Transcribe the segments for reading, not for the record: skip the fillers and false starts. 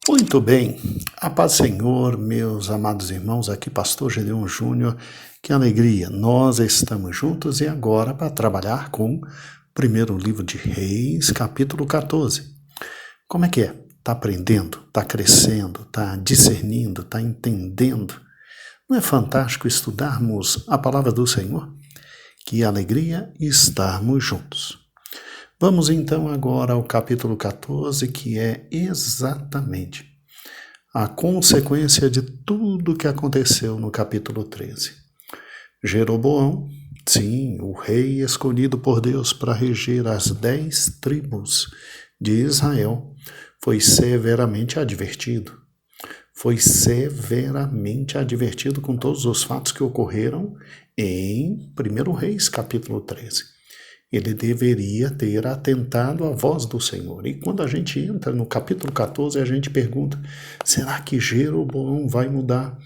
Muito bem, a paz do Senhor, meus amados irmãos, aqui Pastor Gedeon Júnior, que alegria, nós estamos juntos e agora para trabalhar com o primeiro livro de Reis, capítulo 14. Como é que é? Está aprendendo, está crescendo, está discernindo, está entendendo? Não é fantástico estudarmos a palavra do Senhor? Que alegria estarmos juntos. Vamos então agora ao capítulo 14, que é exatamente a consequência de tudo que aconteceu no capítulo 13. Jeroboão, sim, o rei escolhido por Deus para reger as 10 tribos de Israel, foi severamente advertido. Foi severamente advertido com todos os fatos que ocorreram em 1 Reis, capítulo 13. Ele deveria ter atentado à voz do Senhor. E quando a gente entra no capítulo 14, a gente pergunta, será que Jeroboão vai mudar?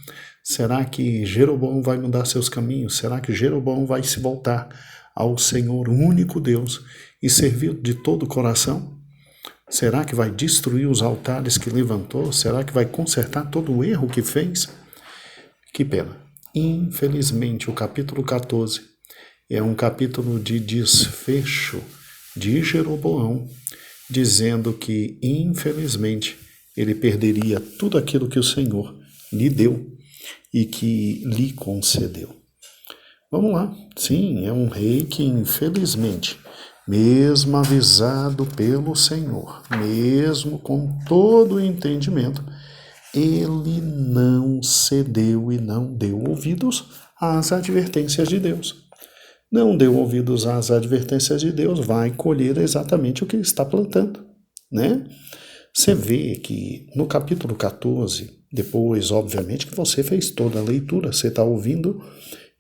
Será que Jeroboão vai mudar seus caminhos? Será que Jeroboão vai se voltar ao Senhor, o único Deus, e servir de todo o coração? Será que vai destruir os altares que levantou? Será que vai consertar todo o erro que fez? Que pena. Infelizmente, o capítulo 14 é um capítulo de desfecho de Jeroboão, dizendo que, infelizmente, ele perderia tudo aquilo que o Senhor lhe deu e que lhe concedeu. Vamos lá. Sim, é um rei que, infelizmente, mesmo avisado pelo Senhor, mesmo com todo o entendimento, ele não cedeu e não deu ouvidos às advertências de Deus. Não deu ouvidos às advertências de Deus, vai colher exatamente o que está plantando, né? Você vê que no capítulo 14, depois, obviamente, que você fez toda a leitura, você está ouvindo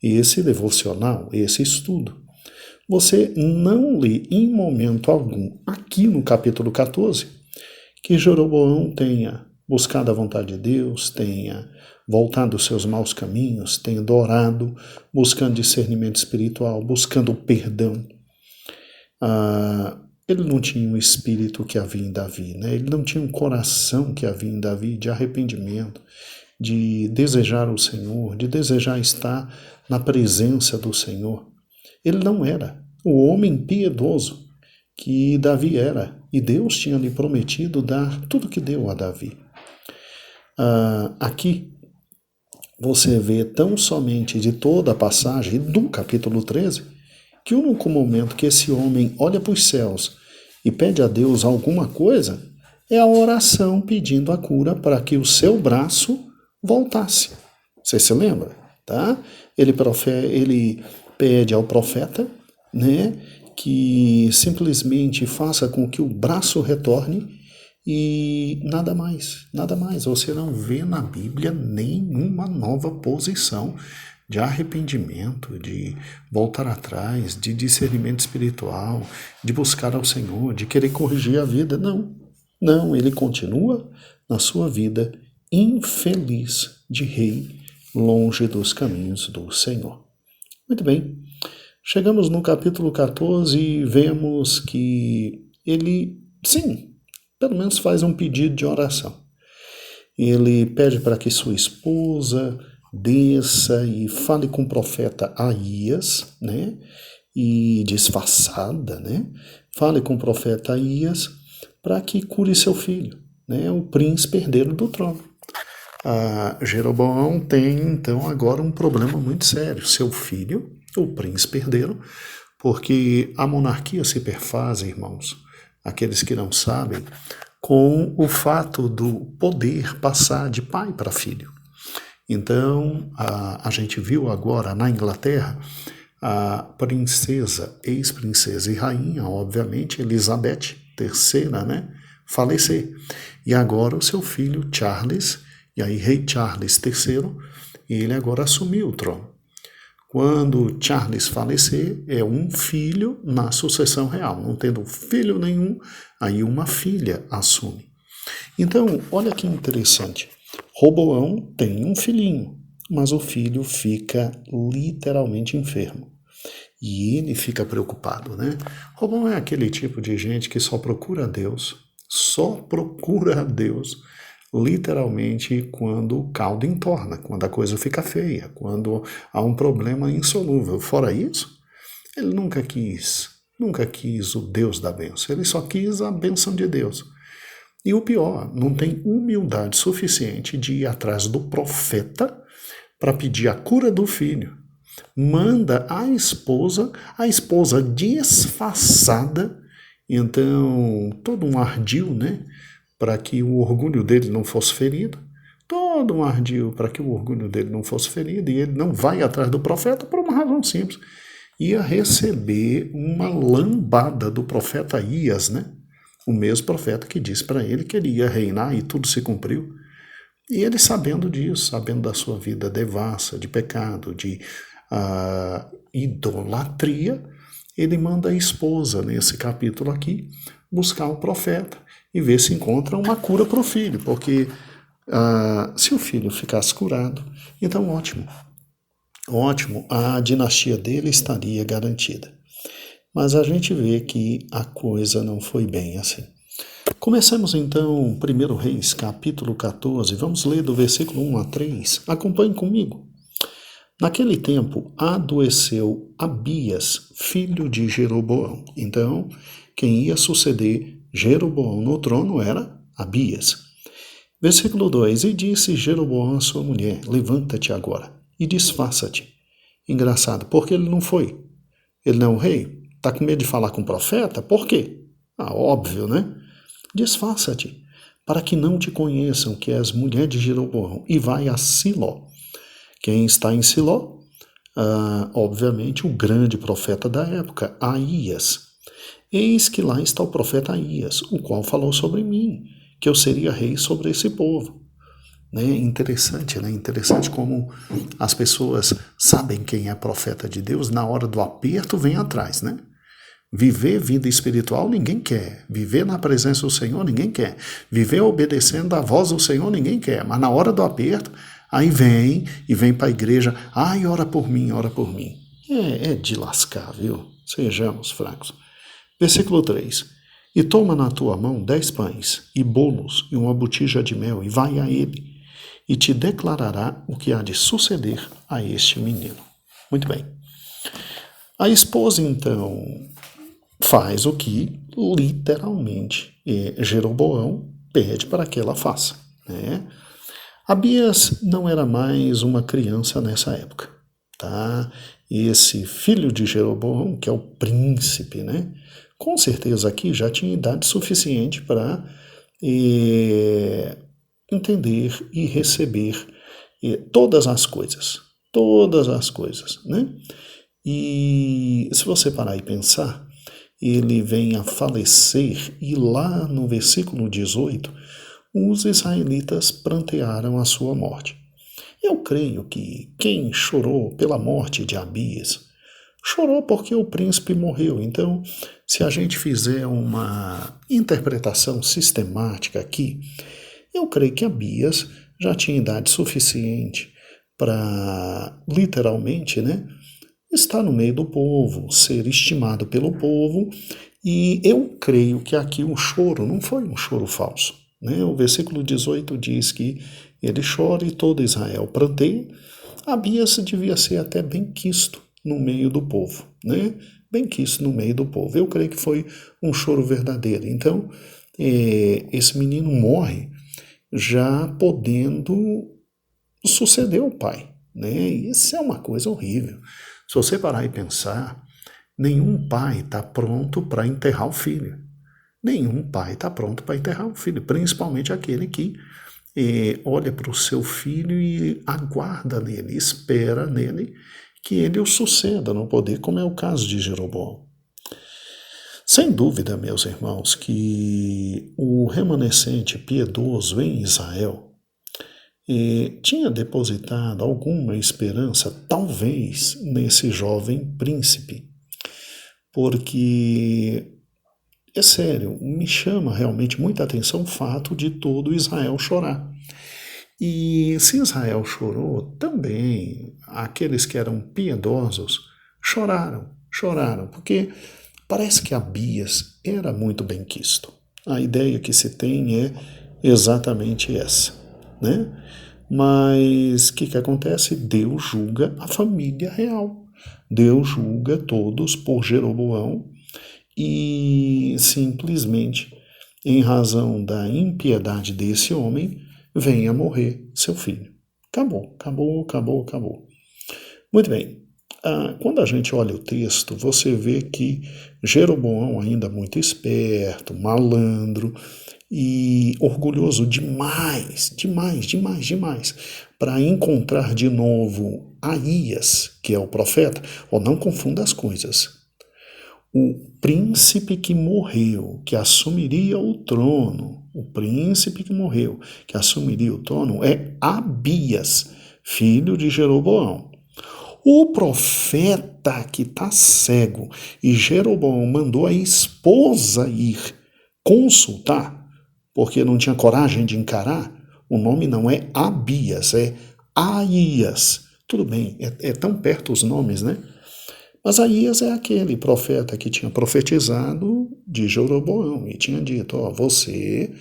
esse devocional, esse estudo. Você não lê em momento algum, aqui no capítulo 14, que Jeroboão tenha buscado a vontade de Deus, tenha voltado dos seus maus caminhos, tenha orado, buscando discernimento espiritual, buscando perdão. Ele não tinha um espírito que havia em Davi, né? Ele não tinha um coração que havia em Davi de arrependimento, de desejar o Senhor, de desejar estar na presença do Senhor. Ele não era o homem piedoso que Davi era, e Deus tinha lhe prometido dar tudo que deu a Davi. Aqui você vê tão somente de toda a passagem do capítulo 13, que o único momento que esse homem olha para os céus e pede a Deus alguma coisa é a oração pedindo a cura para que o seu braço voltasse. Você se lembra? Tá? Ele pede ao profeta, né, que simplesmente faça com que o braço retorne e nada mais, nada mais. Você não vê na Bíblia nenhuma nova posição de arrependimento, de voltar atrás, de discernimento espiritual, de buscar ao Senhor, de querer corrigir a vida. Não, não, ele continua na sua vida infeliz de rei, longe dos caminhos do Senhor. Muito bem, chegamos no capítulo 14 e vemos que ele, sim, pelo menos faz um pedido de oração. Ele pede para que sua esposa desça e fale com o profeta Aías, né? E disfarçada, né? Fale com o profeta Aías para que cure seu filho, né? O príncipe herdeiro do trono. Jeroboão tem, então, agora um problema muito sério. Seu filho, o príncipe herdeiro, porque a monarquia se perfaz, irmãos, aqueles que não sabem, com o fato do poder passar de pai para filho. Então, a gente viu agora na Inglaterra a princesa, ex-princesa e rainha, obviamente, Elizabeth III, né, falecer. E agora o seu filho Charles, e aí rei Charles III, ele agora assumiu o trono. Quando Charles falecer, é um filho na sucessão real. Não tendo filho nenhum, aí uma filha assume. Então, olha que interessante. Roboão tem um filhinho, mas o filho fica literalmente enfermo. E ele fica preocupado, né? Roboão é aquele tipo de gente que só procura a Deus literalmente quando o caldo entorna, quando a coisa fica feia, quando há um problema insolúvel. Fora isso, ele nunca quis o Deus da bênção, ele só quis a bênção de Deus. E o pior, não tem humildade suficiente de ir atrás do profeta para pedir a cura do filho. Manda a esposa disfarçada, então todo um ardil, né, para que o orgulho dele não fosse ferido, todo um ardil para que o orgulho dele não fosse ferido, e ele não vai atrás do profeta por uma razão simples. Ia receber uma lambada do profeta Ias, né? O mesmo profeta que disse para ele que ele ia reinar e tudo se cumpriu. E ele sabendo disso, sabendo da sua vida devassa, de pecado, de idolatria, ele manda a esposa, nesse capítulo aqui, buscar o profeta e ver se encontra uma cura para o filho, porque se o filho ficasse curado, então ótimo, a dinastia dele estaria garantida. Mas a gente vê que a coisa não foi bem assim. Começamos então 1 Reis, capítulo 14, vamos ler do versículo 1 a 3. Acompanhe comigo. Naquele tempo adoeceu Abias, filho de Jeroboão. Então, quem ia suceder Jeroboão no trono era Abias. Versículo 2, e disse Jeroboão à sua mulher, levanta-te agora e disfarça-te. Engraçado, porque ele não foi. Ele não é o rei? Está com medo de falar com o profeta? Por quê? Óbvio, né? Disfarça-te, para que não te conheçam que és mulher de Jeroboão, e vai a Siló. Quem está em Siló? Obviamente o grande profeta da época, Aías. Eis que lá está o profeta Aías, o qual falou sobre mim, que eu seria rei sobre esse povo. Né? Interessante, né? Interessante como as pessoas sabem quem é profeta de Deus, na hora do aperto vem atrás, né? Viver vida espiritual ninguém quer. Viver na presença do Senhor ninguém quer. Viver obedecendo à voz do Senhor ninguém quer. Mas na hora do aperto, aí vem para a igreja. Ai, ora por mim, ora por mim. É de lascar, viu? Sejamos fracos. Versículo 3. E toma na tua mão 10 pães e bolos e uma botija de mel e vai a ele e te declarará o que há de suceder a este menino. Muito bem. A esposa, então, faz o que, literalmente, Jeroboão pede para que ela faça. Né? Abias não era mais uma criança nessa época. Tá? Esse filho de Jeroboão, que é o príncipe, né? Com certeza aqui já tinha idade suficiente para entender e receber todas as coisas. Todas as coisas. Né? E se você parar e pensar, ele vem a falecer, e lá no versículo 18, os israelitas prantearam a sua morte. Eu creio que quem chorou pela morte de Abias, chorou porque o príncipe morreu. Então, se a gente fizer uma interpretação sistemática aqui, eu creio que Abias já tinha idade suficiente para, literalmente, né, estar no meio do povo, ser estimado pelo povo, e eu creio que aqui o choro não foi um choro falso. Né? O versículo 18 diz que ele chora e todo Israel pranteia. Abias devia ser até bem quisto no meio do povo, né? Bem quisto no meio do povo. Eu creio que foi um choro verdadeiro. Então, esse menino morre já podendo suceder o pai, né? Isso é uma coisa horrível. Se você parar e pensar, nenhum pai está pronto para enterrar o filho. Nenhum pai está pronto para enterrar o filho, principalmente aquele que olha para o seu filho e aguarda nele, espera nele que ele o suceda no poder, como é o caso de Jeroboão. Sem dúvida, meus irmãos, que o remanescente piedoso em Israel tinha depositado alguma esperança, talvez, nesse jovem príncipe, porque, é sério, me chama realmente muita atenção o fato de todo Israel chorar. E se Israel chorou, também aqueles que eram piedosos choraram, porque parece que Abias era muito benquisto. A ideia que se tem é exatamente essa, né? Mas o que acontece? Deus julga a família real. Deus julga todos por Jeroboão e simplesmente, em razão da impiedade desse homem, venha morrer seu filho. Acabou, acabou, acabou, acabou. Muito bem. Quando a gente olha o texto, você vê que Jeroboão, ainda muito esperto, malandro e orgulhoso demais, demais, demais, demais, para encontrar de novo Aías, que é o profeta, ou não confunda as coisas. O príncipe que morreu, que assumiria o trono, o príncipe que morreu, que assumiria o trono, é Abias, filho de Jeroboão. O profeta que está cego e Jeroboão mandou a esposa ir consultar, porque não tinha coragem de encarar, o nome não é Abias, é Aías. Tudo bem, é tão perto os nomes, né? Mas Aías é aquele profeta que tinha profetizado de Jeroboão e tinha dito, ó, você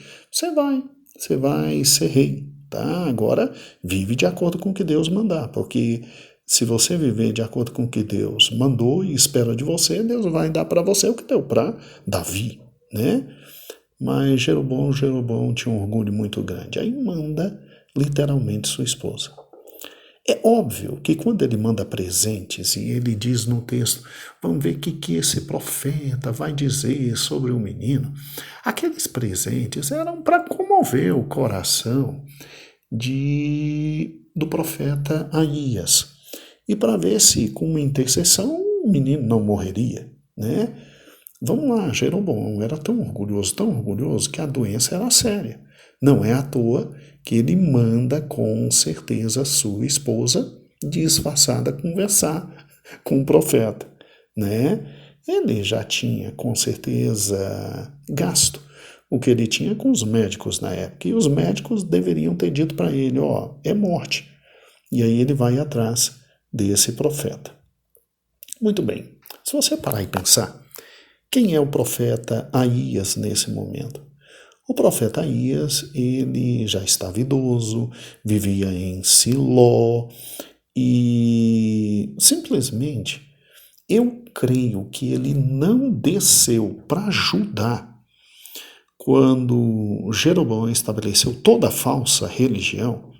vai ser rei, tá? Agora vive de acordo com o que Deus mandar, porque se você viver de acordo com o que Deus mandou e espera de você, Deus vai dar para você o que deu para Davi, né? Mas Jeroboão tinha um orgulho muito grande. Aí manda literalmente sua esposa. É óbvio que quando ele manda presentes e ele diz no texto, vamos ver o que esse profeta vai dizer sobre o menino, aqueles presentes eram para comover o coração do profeta Aías e para ver se com uma intercessão o menino não morreria, né? Vamos lá, Jeroboão era tão orgulhoso que a doença era séria. Não é à toa que ele manda com certeza sua esposa disfarçada conversar com o profeta, né? Ele já tinha com certeza gasto o que ele tinha com os médicos na época, e os médicos deveriam ter dito para ele, ó, é morte. E aí ele vai atrás desse profeta. Muito bem, se você parar e pensar, quem é o profeta Aías nesse momento? O profeta Aías, ele já estava idoso, vivia em Siló e simplesmente eu creio que ele não desceu para Judá quando Jeroboão estabeleceu toda a falsa religião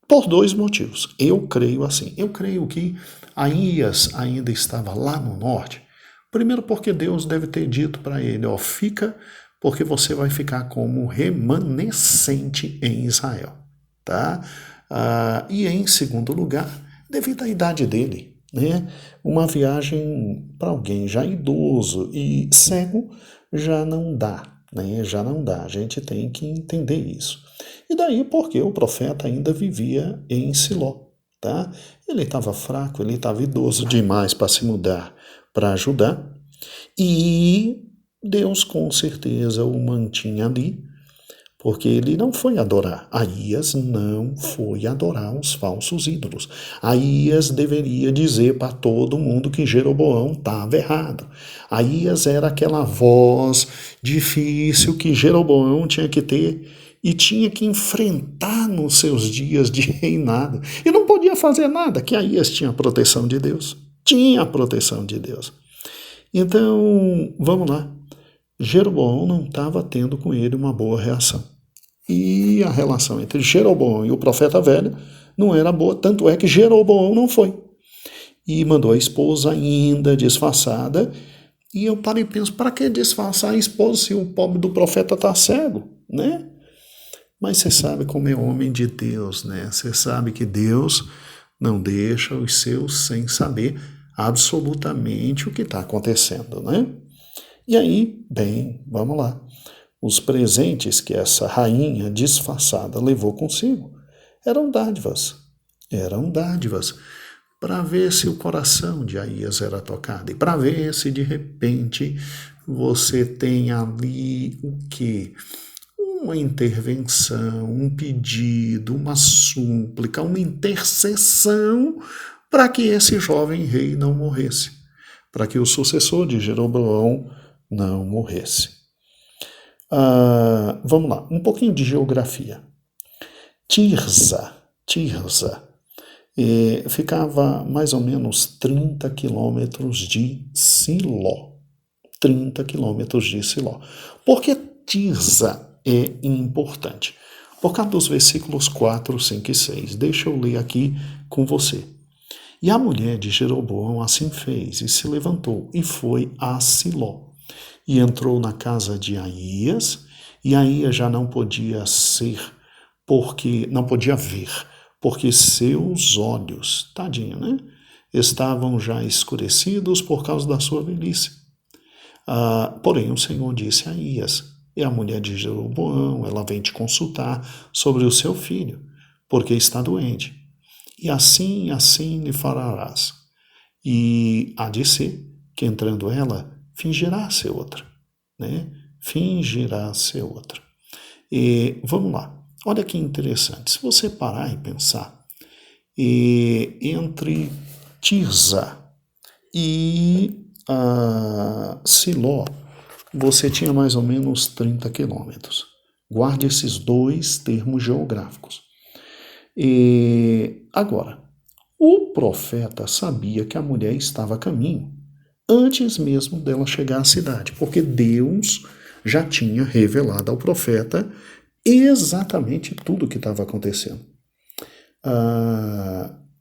por dois motivos. Eu creio assim. Eu creio que Aías ainda estava lá no norte. Primeiro porque Deus deve ter dito para ele, ó, fica porque você vai ficar como remanescente em Israel, tá? E em segundo lugar, devido à idade dele, né? Uma viagem para alguém já idoso e cego já não dá, né? Já não dá, a gente tem que entender isso. E daí porque o profeta ainda vivia em Siló, tá? Ele estava fraco, ele estava idoso demais para se mudar para Judá, e Deus com certeza o mantinha ali, porque ele não foi adorar. Aías não foi adorar os falsos ídolos. Aías deveria dizer para todo mundo que Jeroboão estava errado. Aías era aquela voz difícil que Jeroboão tinha que ter e tinha que enfrentar nos seus dias de reinado. E não podia fazer nada, que Aías tinha a proteção de Deus. Tinha a proteção de Deus. Então, vamos lá. Jeroboão não estava tendo com ele uma boa reação. E a relação entre Jeroboão e o profeta velho não era boa, tanto é que Jeroboão não foi. E mandou a esposa ainda disfarçada. E eu paro e penso, para que disfarçar a esposa se o pobre do profeta está cego, né? Mas você sabe como é homem de Deus, né? Você sabe que Deus não deixa os seus sem saber absolutamente o que está acontecendo, né? E aí, bem, vamos lá. Os presentes que essa rainha disfarçada levou consigo eram dádivas. Eram dádivas para ver se o coração de Aías era tocado e para ver se de repente você tem ali o quê? Uma intervenção, um pedido, uma súplica, uma intercessão para que esse jovem rei não morresse, para que o sucessor de Jeroboão não morresse. Vamos lá, um pouquinho de geografia. Tirza ficava mais ou menos 30 quilômetros de Siló. 30 quilômetros de Siló. Por que Tirza é importante? Por causa dos versículos 4, 5 e 6. Deixa eu ler aqui com você. E a mulher de Jeroboão assim fez, e se levantou, e foi a Siló. E entrou na casa de Aías, e Aías já não podia ver, porque seus olhos, tadinho, né? Estavam já escurecidos por causa da sua velhice. Porém, o Senhor disse a Aías, é a mulher de Jeroboão, ela vem te consultar sobre o seu filho, porque está doente. E assim lhe farás. E há de ser que entrando ela, fingirá ser outra, né? Fingirá ser outra. E vamos lá. Olha que interessante. Se você parar e pensar, entre Tirza e Siló, você tinha mais ou menos 30 quilômetros. Guarde esses dois termos geográficos. E agora, o profeta sabia que a mulher estava a caminho antes mesmo dela chegar à cidade, porque Deus já tinha revelado ao profeta exatamente tudo o que estava acontecendo.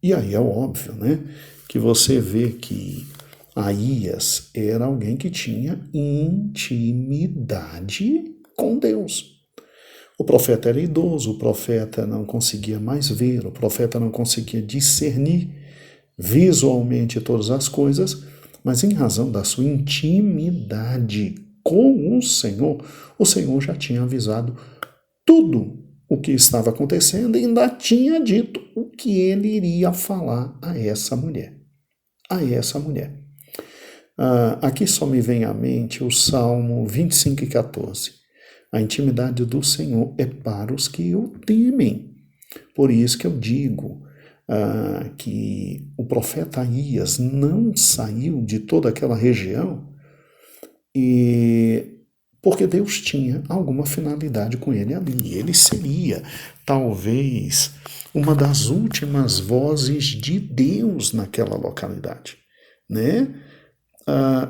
E aí é óbvio, né, que você vê que Aías era alguém que tinha intimidade com Deus. O profeta era idoso, o profeta não conseguia mais ver, o profeta não conseguia discernir visualmente todas as coisas, mas em razão da sua intimidade com o Senhor já tinha avisado tudo o que estava acontecendo e ainda tinha dito o que ele iria falar a essa mulher. Aqui só me vem à mente o Salmo 25 e 14. A intimidade do Senhor é para os que o temem. Por isso que eu digo que o profeta Aías não saiu de toda aquela região porque Deus tinha alguma finalidade com ele ali. Ele seria, talvez, uma das últimas vozes de Deus naquela localidade, né?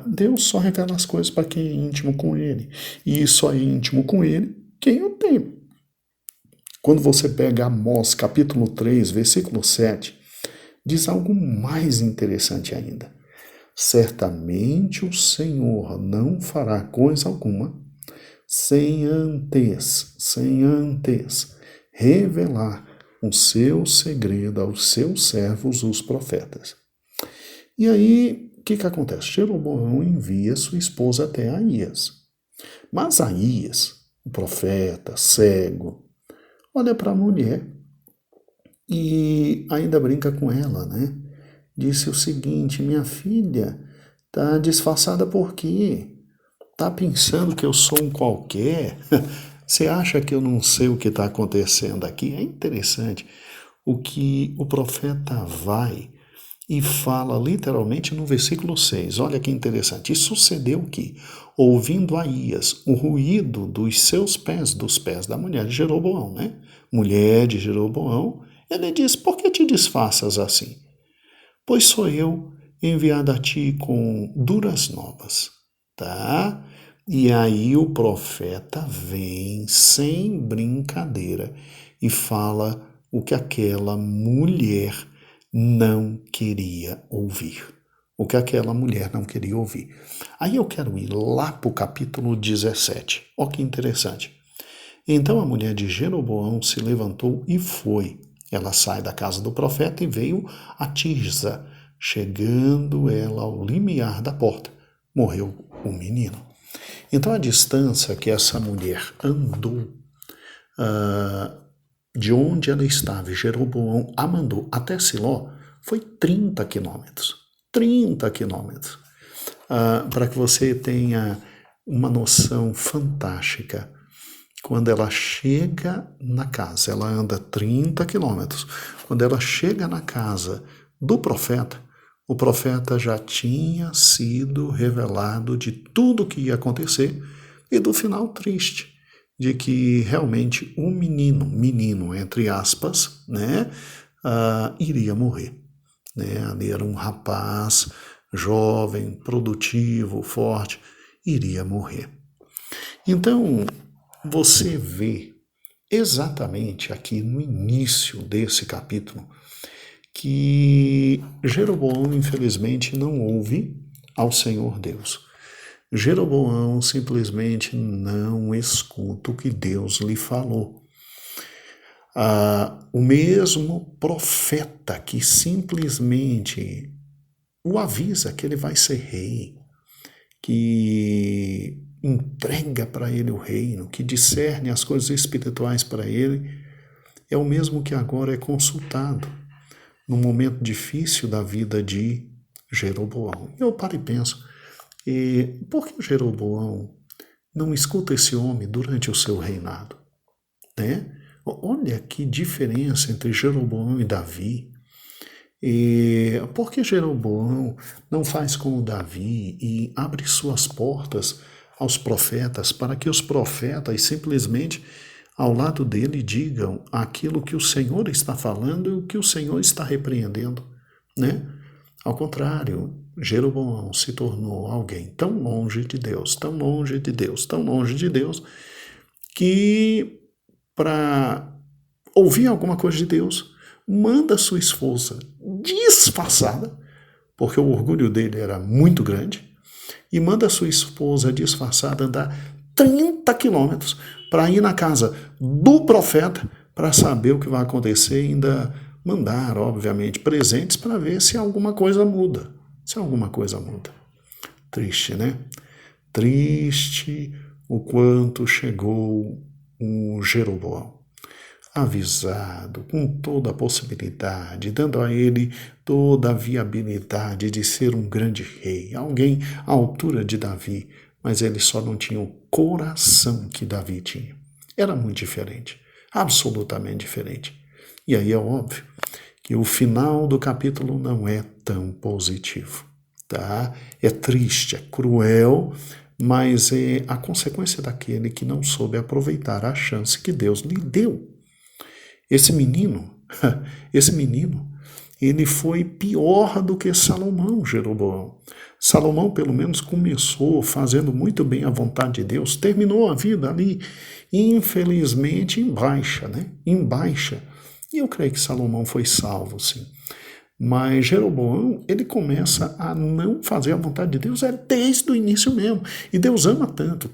Deus só revela as coisas para quem é íntimo com ele. E só é íntimo com ele quem o tem. Quando você pega Amós, capítulo 3, versículo 7, diz algo mais interessante ainda. Certamente o Senhor não fará coisa alguma sem antes revelar o seu segredo aos seus servos, os profetas. E aí, o que acontece? Jeroboão envia sua esposa até Aías. Mas Aías, o profeta, cego, olha para a mulher e ainda brinca com ela, né? Disse o seguinte, minha filha, tá disfarçada por quê? Tá pensando que eu sou um qualquer? Você acha que eu não sei o que está acontecendo aqui? É interessante o que o profeta vai e fala literalmente no versículo 6. Olha que interessante. E sucedeu que, ouvindo Aías o ruído dos seus pés, dos pés da mulher de Jeroboão, né? Mulher de Jeroboão, ele diz, por que te disfarças assim? Pois sou eu enviado a ti com duras novas, tá? E aí o profeta vem sem brincadeira e fala o que aquela mulher não queria ouvir. O que aquela mulher não queria ouvir. Aí eu quero ir lá para o capítulo 17. Olha que interessante. Então a mulher de Jeroboão se levantou e foi. Ela sai da casa do profeta e veio a Tirza. Chegando ela ao limiar da porta, morreu o menino. Então a distância que essa mulher andou de onde ela estava, e Jeroboão a mandou até Siló, foi 30 quilômetros. 30 quilômetros. Para que você tenha uma noção fantástica. Quando ela chega na casa, ela anda 30 quilômetros. Quando ela chega na casa do profeta, o profeta já tinha sido revelado de tudo o que ia acontecer e do final triste. de que realmente o menino entre aspas, né, iria morrer. Né? Ali era um rapaz jovem, produtivo, forte, iria morrer. Então, você vê exatamente aqui no início desse capítulo que Jeroboão, infelizmente, não ouve ao Senhor Deus. Jeroboão simplesmente não escuta o que Deus lhe falou. O mesmo profeta que simplesmente o avisa que ele vai ser rei, que entrega para ele o reino, que discerne as coisas espirituais para ele, é o mesmo que agora é consultado num momento difícil da vida de Jeroboão. Eu paro e penso, por que Jeroboão não escuta esse homem durante o seu reinado? Né? Olha que diferença entre Jeroboão e Davi. Por que Jeroboão não faz como Davi e abre suas portas aos profetas para que os profetas simplesmente ao lado dele digam aquilo que o Senhor está falando e o que o Senhor está repreendendo, né? Ao contrário, Jeroboão se tornou alguém tão longe de Deus, tão longe de Deus, tão longe de Deus, que para ouvir alguma coisa de Deus, manda sua esposa disfarçada, porque o orgulho dele era muito grande, e manda sua esposa disfarçada andar 30 quilômetros para ir na casa do profeta para saber o que vai acontecer e ainda mandar, obviamente, presentes para ver se alguma coisa muda. Se alguma coisa muda. Triste, né? Triste o quanto chegou o Jeroboão. Avisado, com toda a possibilidade, dando a ele toda a viabilidade de ser um grande rei, alguém à altura de Davi, mas ele só não tinha o coração que Davi tinha. Era muito diferente, absolutamente diferente. E aí é óbvio que o final do capítulo não é tão positivo, tá? É triste, é cruel, mas é a consequência daquele que não soube aproveitar a chance que Deus lhe deu. Esse menino, ele foi pior do que Salomão, Jeroboão. Salomão, pelo menos, começou fazendo muito bem a vontade de Deus, terminou a vida ali, infelizmente, em baixa, né? Em baixa. E eu creio que Salomão foi salvo, sim. Mas Jeroboão, ele começa a não fazer a vontade de Deus desde o início mesmo. E Deus ama tanto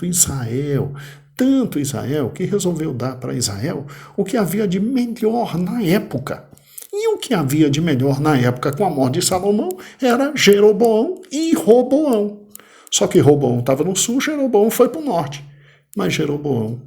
Israel, tanto Israel, que resolveu dar para Israel o que havia de melhor na época. E o que havia de melhor na época com a morte de Salomão era Jeroboão e Roboão. Só que Roboão estava no sul, Jeroboão foi para o norte. Mas Jeroboão,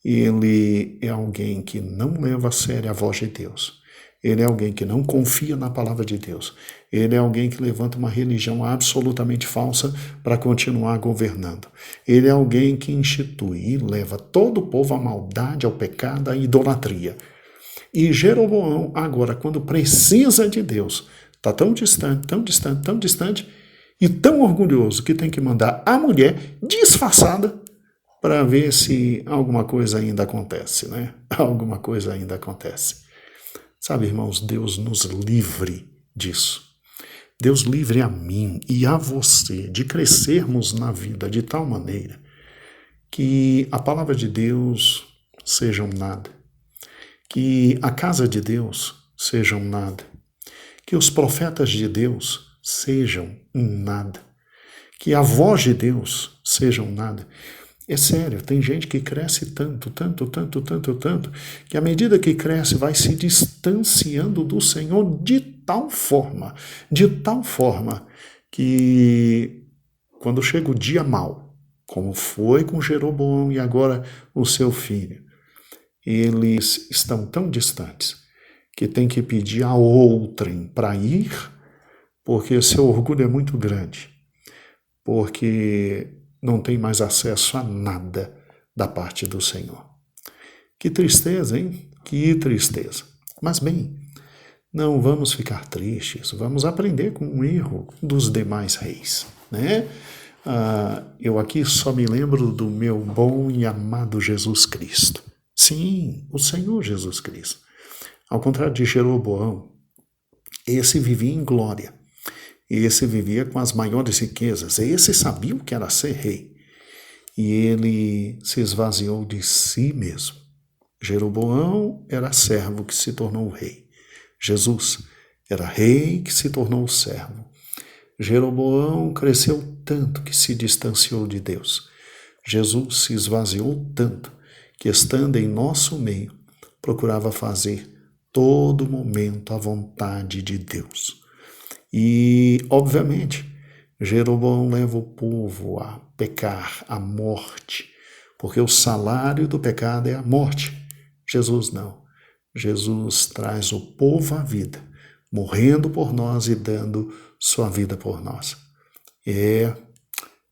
ele é alguém que não leva a sério a voz de Deus. Ele é alguém que não confia na palavra de Deus. Ele é alguém que levanta uma religião absolutamente falsa para continuar governando. Ele é alguém que institui e leva todo o povo à maldade, ao pecado, à idolatria. E Jeroboão, agora, quando precisa de Deus, está tão distante, e tão orgulhoso que tem que mandar a mulher disfarçada para ver se alguma coisa ainda acontece, né? Alguma coisa ainda acontece. Sabe, irmãos, Deus nos livre disso. Deus livre a mim e a você de crescermos na vida de tal maneira que a palavra de Deus seja um nada, que a casa de Deus seja um nada, que os profetas de Deus sejam um nada, que a voz de Deus seja um nada. É sério, tem gente que cresce tanto, que à medida que cresce vai se distanciando do Senhor de tal forma que quando chega o dia mau, como foi com Jeroboão e agora o seu filho, eles estão tão distantes que tem que pedir a outrem para ir, porque seu orgulho é muito grande, porque não tem mais acesso a nada da parte do Senhor. Que tristeza, hein? Que tristeza. Mas bem, não vamos ficar tristes, vamos aprender com o erro dos demais reis, né? Eu aqui só me lembro do meu bom e amado Jesus Cristo. Sim, o Senhor Jesus Cristo. Ao contrário de Jeroboão, esse vivia em glória. Esse vivia com as maiores riquezas. Esse sabia o que era ser rei. E ele se esvaziou de si mesmo. Jeroboão era servo que se tornou rei. Jesus era rei que se tornou servo. Jeroboão cresceu tanto que se distanciou de Deus. Jesus se esvaziou tanto que, estando em nosso meio, procurava fazer todo momento a vontade de Deus. E, obviamente, Jeroboão leva o povo a pecar, à morte, porque o salário do pecado é a morte. Jesus não. Jesus traz o povo à vida, morrendo por nós e dando sua vida por nós.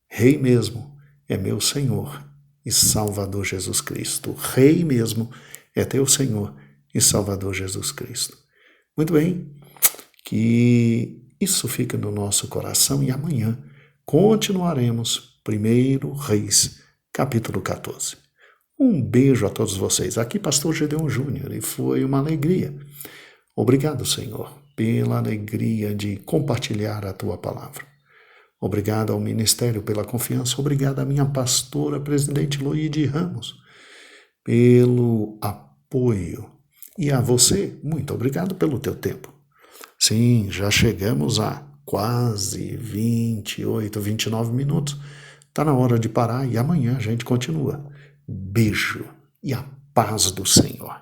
Rei mesmo é meu Senhor e Salvador Jesus Cristo. Rei mesmo é teu Senhor e Salvador Jesus Cristo. Muito bem, que isso fica no nosso coração e amanhã continuaremos 1 Reis, capítulo 14. Um beijo a todos vocês. Aqui, Pastor Gedeon Júnior, e foi uma alegria. Obrigado, Senhor, pela alegria de compartilhar a Tua palavra. Obrigado ao Ministério pela confiança. Obrigado à minha pastora, presidente Loide Ramos, pelo apoio. E a você, muito obrigado pelo teu tempo. Sim, já chegamos a quase 28, 29 minutos. Está na hora de parar e amanhã a gente continua. Beijo e a paz do Senhor.